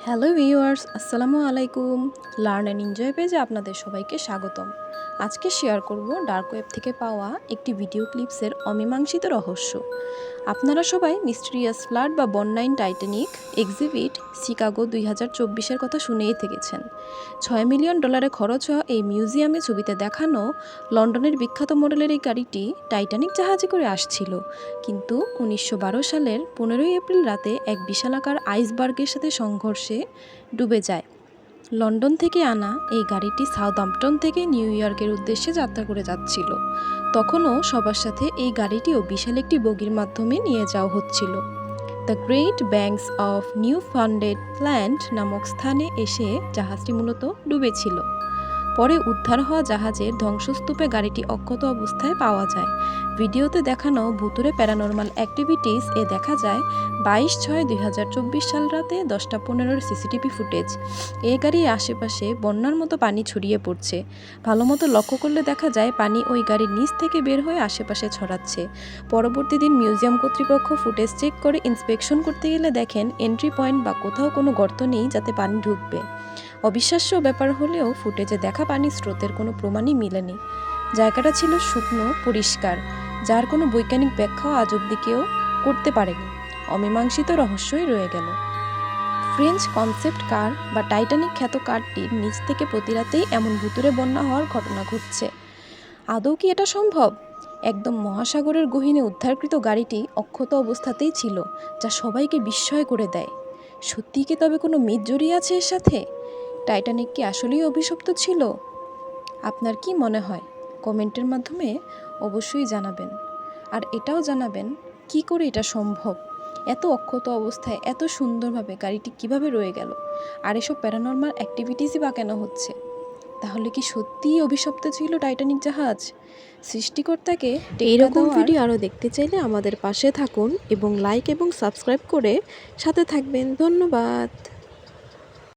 Hello viewers, আসসালামু আলাইকুম। Learn and enjoy পেজে আপনাদের সবাইকে স্বাগতম। আজকে শেয়ার করব ডার্ক ওয়েব থেকে পাওয়া একটি ভিডিও ক্লিপসের অমীমাংসিত রহস্য। আপনারা সবাই মিস্টিরিয়াস ফ্লাড বা বন্যাইন টাইটানিক এক্সিবিট শিকাগো 2024-এর কথা শুনেই থেকেছেন। $6 মিলিয়ন খরচ হওয়া এই মিউজিয়ামে ছবিতে দেখানো লন্ডনের বিখ্যাত মডেলের এই গাড়িটি টাইটানিক জাহাজে করে আসছিল, কিন্তু 1912 সালের 15 এপ্রিল রাতে এক বিশালাকার আইসবার্গের সাথে সংঘর্ষে ডুবে যায়। লন্ডন থেকে আনা এই গাড়িটি সাউথহ্যাম্পটন থেকে নিউ ইয়র্কের উদ্দেশ্যে যাত্রা করে যাচ্ছিল। তখনও সবার সাথে এই গাড়িটিও বিশাল একটি বগির মাধ্যমে নিয়ে যাওয়া হচ্ছিল। The great banks of new founded land নামক স্থানে এসে জাহাজটি মূলত ডুবেছিল। পরে উদ্ধার হওয়া জাহাজের ধ্বংসস্তূপে গাড়িটি অক্ষত অবস্থায় পাওয়া যায়। ভিডিওতে দেখানো ভুতুরে প্যারানর্মাল অ্যাক্টিভিটিস এ দেখা যায় 22/6/2024 সাল রাতে 10:15 সিসিটিভি ফুটেজ। এ গাড়ির আশেপাশে বন্যার মতো পানি ছড়িয়ে পড়ছে। ভালো মতো লক্ষ্য করলে দেখা যায় পানি ওই গাড়ির নিচ থেকে বের হয়ে আশেপাশে ছড়াচ্ছে। পরবর্তী দিন মিউজিয়াম কর্তৃপক্ষ ফুটেজ চেক করে ইন্সপেকশন করতে গেলে দেখেন এন্ট্রি পয়েন্ট বা কোথাও কোনো গর্ত নেই যাতে পানি ঢুকবে। অবিশ্বাস্য ব্যাপার হলেও ফুটেজে দেখা পানির স্রোতের কোনো প্রমাণই মিলেনি। জায়গাটা ছিল শুকনো, পরিষ্কার, যার কোনো বৈজ্ঞানিক ব্যাখ্যাও আজ অবধি কেউ করতে পারেনি। অমীমাংসিত রহস্যই রয়ে গেল। ফ্রেঞ্চ কনসেপ্ট কার বা টাইটানিক খ্যাত কারটির নিচ থেকে প্রতি রাতেই এমন ভুতুরে বন্যা হওয়ার ঘটনা ঘটছে। আদৌ কি এটা সম্ভব? একদম মহাসাগরের গহীনে উদ্ধারকৃত গাড়িটি অক্ষত অবস্থাতেই ছিল, যা সবাইকে বিস্ময় করে দেয়। সত্যিই কি তবে কোনো মিথ জড়িয়ে আছে এর সাথে? টাইটানিক কি আসলেই অভিশপ্ত ছিল? আপনার কি মনে হয়? কমেন্টের মাধ্যমে অবশ্যই জানাবেন। আর এটাও জানাবেন কি করে এটা সম্ভব, এত অক্ষত অবস্থায় এত সুন্দরভাবে গাড়িটি কিভাবে রয়ে গেল। আর এসব প্যারানর্মাল অ্যাক্টিভিটিসই বা কেন হচ্ছে? তাহলে কি সত্যিই অভিশপ্ত ছিল টাইটানিক জাহাজ? সৃষ্টিকর্তাকে এইরকম ভিডিও আরও দেখতে চাইলে আমাদের পাশে থাকুন এবং লাইক এবং সাবস্ক্রাইব করে সাথে থাকবেন। ধন্যবাদ।